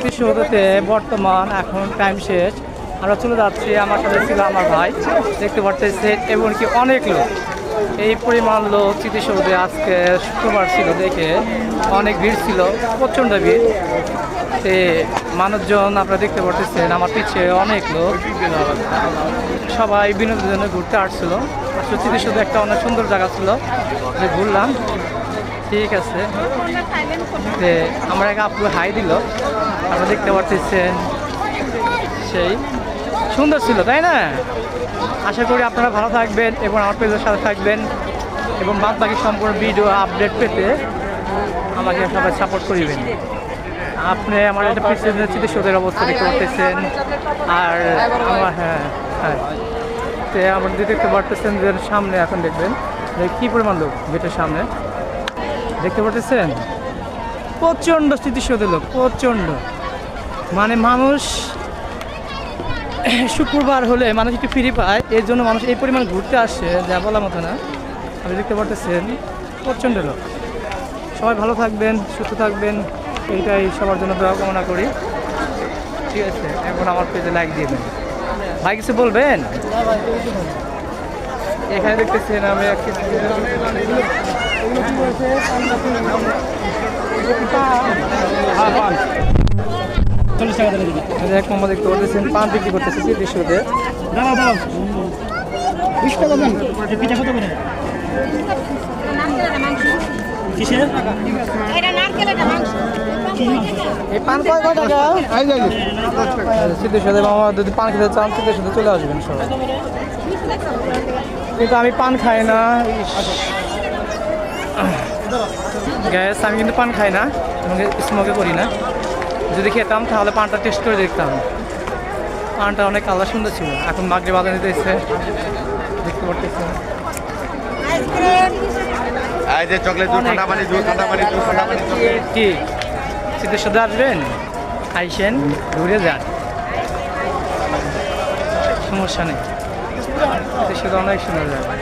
স্মৃতিসৌধতে বর্তমান এখন টাইম শেষ, আমরা চলে যাচ্ছি। আমার সাথে ছিল আমার ভাই, দেখতে পাচ্ছেন, এবং কি অনেক লোক, এই পরিমাণ লোক স্মৃতিসৌধে আজকে শুক্রবার ছিল দেখে অনেক ভিড় ছিল, প্রচণ্ড ভিড়। তে মানুষজন আপনারা দেখতে পাচ্ছেন, আমার পিছিয়ে অনেক লোক, সবাই বিনোদনের জন্য ঘুরতে আসছিল। আসলে স্মৃতিসৌধে একটা অনেক সুন্দর জায়গা ছিল যে ঘুরলাম। ঠিক আছে, যে আমার এক আপু হাই দিল, আপনারা দেখতে পাচ্ছেন, সেই সুন্দর ছিল, তাই না? আশা করি আপনারা ভালো থাকবেন এবং আমার পেজের সাথে থাকবেন, এবং বাদ বাকি সম্পূর্ণ ভিডিও আপডেট পেতে আমাকে সবাই সাপোর্ট করিবেন। আপনি আমার একটা পিছনের স্মৃতিসৌধের অবস্থা দেখতে পাচ্ছেন, আর আমার তো আমার দেখতে পারতেছেন যে সামনে এখন দেখবেন যে কী পরিমাণ লোক গেটের সামনে দেখতে পাচ্ছেন, প্রচণ্ড স্মৃতিসৌধের লোক, প্রচণ্ড। মানে মানুষ শুক্রবার হলে মানুষ একটু ফ্রি পায়, এর জন্য মানুষ এই পরিমাণ ঘুরতে আসে যা বলার মতো না। আপনি দেখতে পাচ্ছেন প্রচণ্ড লোক। সবাই ভালো থাকবেন, সুস্থ থাকবেন, এইটাই সবার জন্য দোয়া কামনা করি। ঠিক আছে, এখন আমার পেজে লাইক দিবেন। ভাই কিছু বলবেন? এখানে দেখতেছেন আমি এক মোমো দেখতে পাচ্ছেন, পান বিক্রি করতেছে স্মৃতিসৌধে। এই পান কয় টাকা? স্মৃতিসৌধে মামা যদি পান খেতে চান স্মৃতিসৌধে চলে আসবেন সবাই, কিন্তু আমি পান খাই না গ্যাস, আমি কিন্তু পান খাই না, স্মোকে করি না। যদি খেতাম তাহলে পানটা টেস্ট করে দেখতাম। পানটা অনেক কালার সুন্দর ছিল। এখন মাগরিব আজান দিতে এসে দেখতে পারতেছেন কি স্মৃতিসৌধে আসবেন, আইসেন, ঘুরে যান, সমস্যা নেই। স্মৃতিসৌধ অনেক সুন্দর জায়গা।